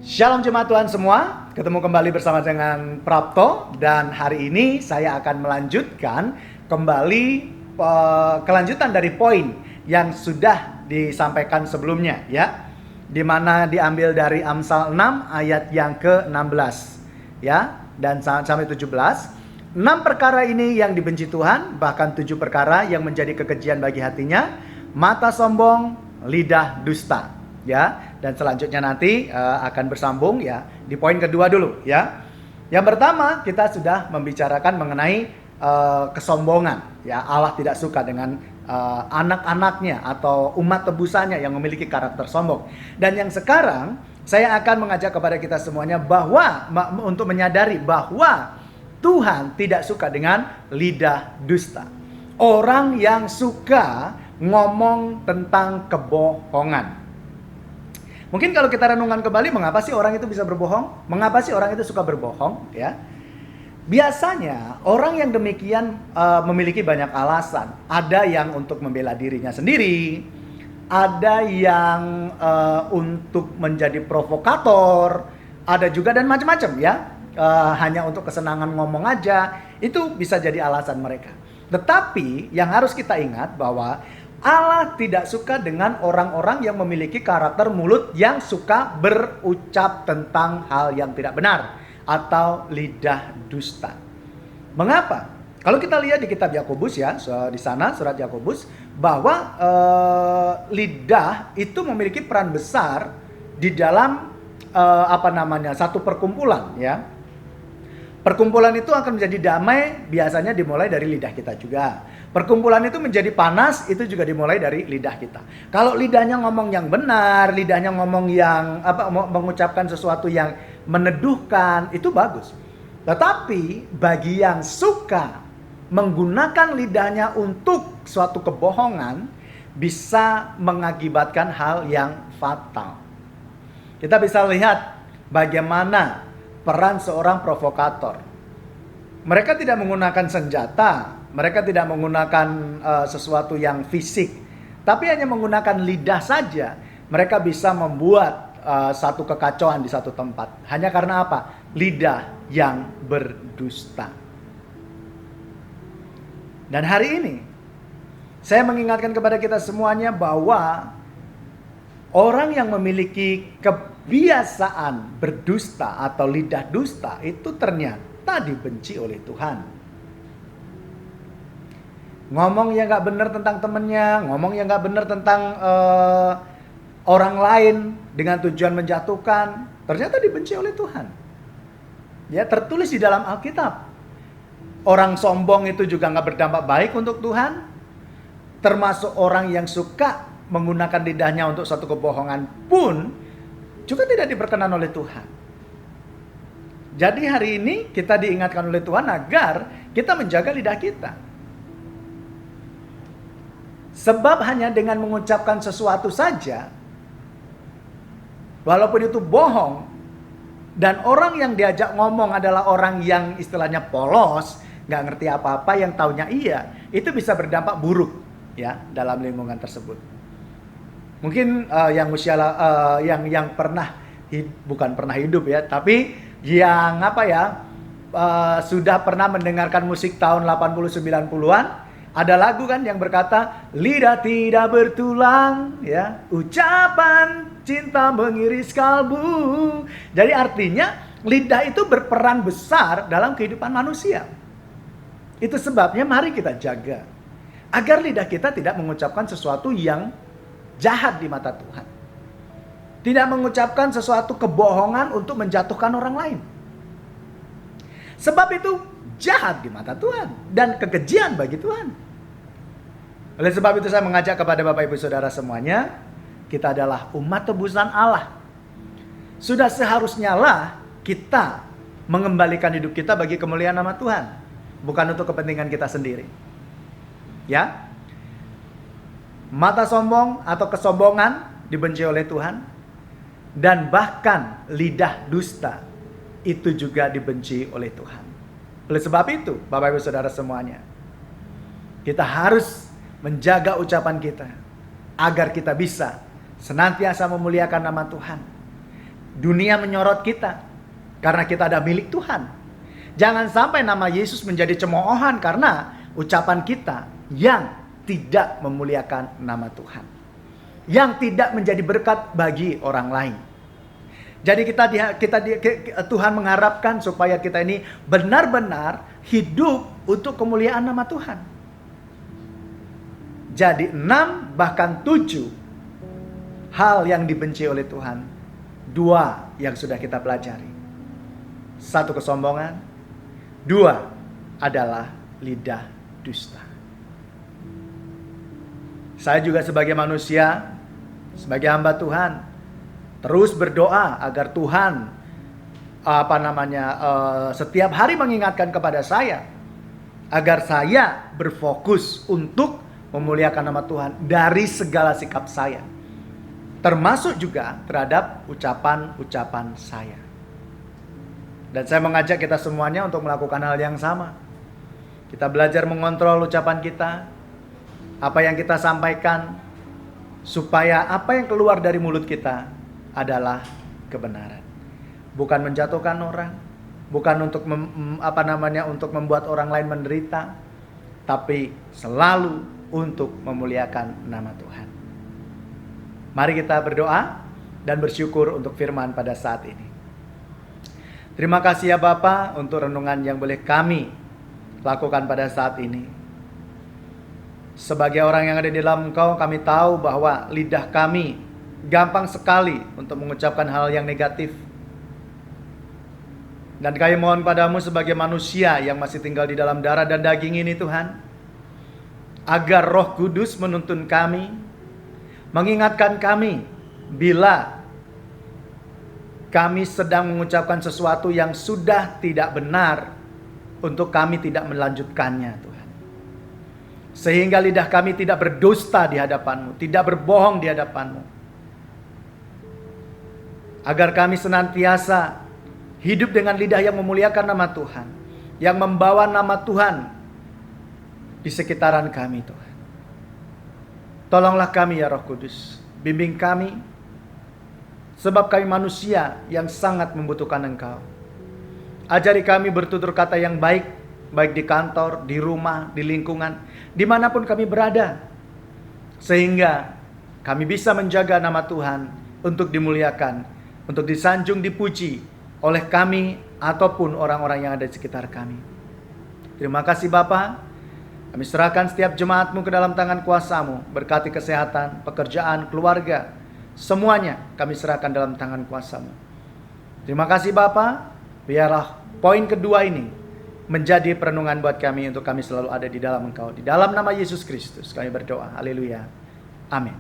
Shalom jemaat Tuhan semua, ketemu kembali bersama dengan Prapto. Dan hari ini saya akan melanjutkan kembali kelanjutan dari poin yang sudah disampaikan sebelumnya, ya, dimana diambil dari Amsal 6 ayat yang ke-16, ya, dan sampai 17. 6 perkara ini yang dibenci Tuhan, bahkan 7 perkara yang menjadi kekejian bagi hatinya: mata sombong, lidah dusta. Ya, dan selanjutnya nanti akan bersambung ya di poin kedua dulu, ya. Yang pertama, kita sudah membicarakan mengenai kesombongan, ya. Allah tidak suka dengan anak-anaknya atau umat tebusannya yang memiliki karakter sombong. Dan yang sekarang saya akan mengajak kepada kita semuanya bahwa untuk menyadari bahwa Tuhan tidak suka dengan lidah dusta. Orang yang suka ngomong tentang kebohongan. Mungkin kalau kita renungkan kembali, mengapa sih orang itu bisa berbohong? Mengapa sih orang itu suka berbohong? Ya, biasanya orang yang demikian memiliki banyak alasan. Ada yang untuk membela dirinya sendiri, ada yang untuk menjadi provokator, ada juga dan macam-macam, ya. Hanya untuk kesenangan ngomong aja, itu bisa jadi alasan mereka. Tetapi yang harus kita ingat bahwa Allah tidak suka dengan orang-orang yang memiliki karakter mulut yang suka berucap tentang hal yang tidak benar atau lidah dusta. Mengapa? Kalau kita lihat di kitab Yakobus, ya, di sana surat Yakobus, bahwa lidah itu memiliki peran besar di dalam satu perkumpulan, ya. Perkumpulan itu akan menjadi damai biasanya dimulai dari lidah kita juga. Perkumpulan itu menjadi panas, itu juga dimulai dari lidah kita. Kalau lidahnya ngomong yang benar, lidahnya ngomong yang mengucapkan sesuatu yang meneduhkan, itu bagus. Tetapi bagi yang suka menggunakan lidahnya untuk suatu kebohongan, bisa mengakibatkan hal yang fatal. Kita bisa lihat bagaimana peran seorang provokator. Mereka tidak menggunakan senjata, mereka tidak menggunakan sesuatu yang fisik, tapi hanya menggunakan lidah saja. Mereka bisa membuat satu kekacauan di satu tempat. Hanya karena apa? Lidah yang berdusta. Dan hari ini, saya mengingatkan kepada kita semuanya bahwa orang yang memiliki kebiasaan berdusta atau lidah dusta itu ternyata dibenci oleh Tuhan. Ngomong yang gak benar tentang temennya, ngomong yang gak benar tentang orang lain dengan tujuan menjatuhkan, ternyata dibenci oleh Tuhan. Ya, tertulis di dalam Alkitab. Orang sombong itu juga gak berdampak baik untuk Tuhan. Termasuk orang yang suka menggunakan lidahnya untuk suatu kebohongan pun juga tidak diperkenan oleh Tuhan. Jadi hari ini kita diingatkan oleh Tuhan agar kita menjaga lidah kita. Sebab hanya dengan mengucapkan sesuatu saja, walaupun itu bohong, dan orang yang diajak ngomong adalah orang yang istilahnya polos, gak ngerti apa-apa, yang taunya iya, itu bisa berdampak buruk, ya, dalam lingkungan tersebut. Mungkin yang usia yang pernah bukan pernah hidup, ya, tapi yang sudah pernah mendengarkan musik tahun 80 90-an. Ada lagu kan yang berkata, lidah tidak bertulang, ya, ucapan cinta mengiris kalbu. Jadi artinya lidah itu berperan besar dalam kehidupan manusia. Itu sebabnya mari kita jaga agar lidah kita tidak mengucapkan sesuatu yang jahat di mata Tuhan. Tidak mengucapkan sesuatu kebohongan untuk menjatuhkan orang lain. Sebab itu jahat di mata Tuhan dan kekejian bagi Tuhan. Oleh sebab itu saya mengajak kepada Bapak Ibu Saudara semuanya, kita adalah umat tebusan Allah. Sudah seharusnya lah kita mengembalikan hidup kita bagi kemuliaan nama Tuhan, bukan untuk kepentingan kita sendiri. Ya. Mata sombong atau kesombongan dibenci oleh Tuhan, dan bahkan lidah dusta itu juga dibenci oleh Tuhan. Oleh sebab itu, Bapak Ibu Saudara semuanya, kita harus menjaga ucapan kita agar kita bisa senantiasa memuliakan nama Tuhan Dunia menyorot kita karena kita ada milik Tuhan. Jangan sampai nama Yesus menjadi cemoohan karena ucapan kita yang tidak memuliakan nama Tuhan, yang tidak menjadi berkat bagi orang lain. Jadi Tuhan mengharapkan supaya kita ini benar-benar hidup untuk kemuliaan nama Tuhan. Jadi 6 bahkan 7 hal yang dibenci oleh Tuhan. 2 yang sudah kita pelajari. 1 kesombongan. 2 adalah lidah dusta. Saya juga sebagai manusia, sebagai hamba Tuhan, terus berdoa agar Tuhan setiap hari mengingatkan kepada saya agar saya berfokus untuk memuliakan nama Tuhan dari segala sikap saya, termasuk juga terhadap ucapan-ucapan saya. Dan saya mengajak kita semuanya untuk melakukan hal yang sama. Kita belajar mengontrol ucapan kita, apa yang kita sampaikan, supaya apa yang keluar dari mulut kita adalah kebenaran. Bukan menjatuhkan orang, bukan untuk untuk membuat orang lain menderita, tapi selalu untuk memuliakan nama Tuhan. Mari kita berdoa dan bersyukur untuk firman pada saat ini. Terima kasih ya Bapa untuk renungan yang boleh kami lakukan pada saat ini. Sebagai orang yang ada di dalam Engkau, kami tahu bahwa lidah kami gampang sekali untuk mengucapkan hal yang negatif. Dan kami mohon padamu sebagai manusia yang masih tinggal di dalam darah dan daging ini Tuhan, agar Roh Kudus menuntun kami, mengingatkan kami bila kami sedang mengucapkan sesuatu yang sudah tidak benar, untuk kami tidak melanjutkannya Tuhan. Sehingga lidah kami tidak berdusta di hadapan-Mu, tidak berbohong di hadapan-Mu. Agar kami senantiasa hidup dengan lidah yang memuliakan nama Tuhan, yang membawa nama Tuhan di sekitaran kami Tuhan. Tolonglah kami ya Roh Kudus, bimbing kami, sebab kami manusia yang sangat membutuhkan Engkau. Ajari kami bertutur kata yang baik, baik di kantor, di rumah, di lingkungan, dimanapun kami berada, sehingga kami bisa menjaga nama Tuhan untuk dimuliakan, untuk disanjung, dipuji oleh kami ataupun orang-orang yang ada di sekitar kami. Terima kasih Bapa. Kami serahkan setiap jemaat-Mu ke dalam tangan kuasa-Mu. Berkati kesehatan, pekerjaan, keluarga, semuanya kami serahkan dalam tangan kuasa-Mu. Terima kasih Bapa. Biarlah poin kedua ini menjadi perenungan buat kami, untuk kami selalu ada di dalam Engkau. Di dalam nama Yesus Kristus kami berdoa. Haleluya. Amin.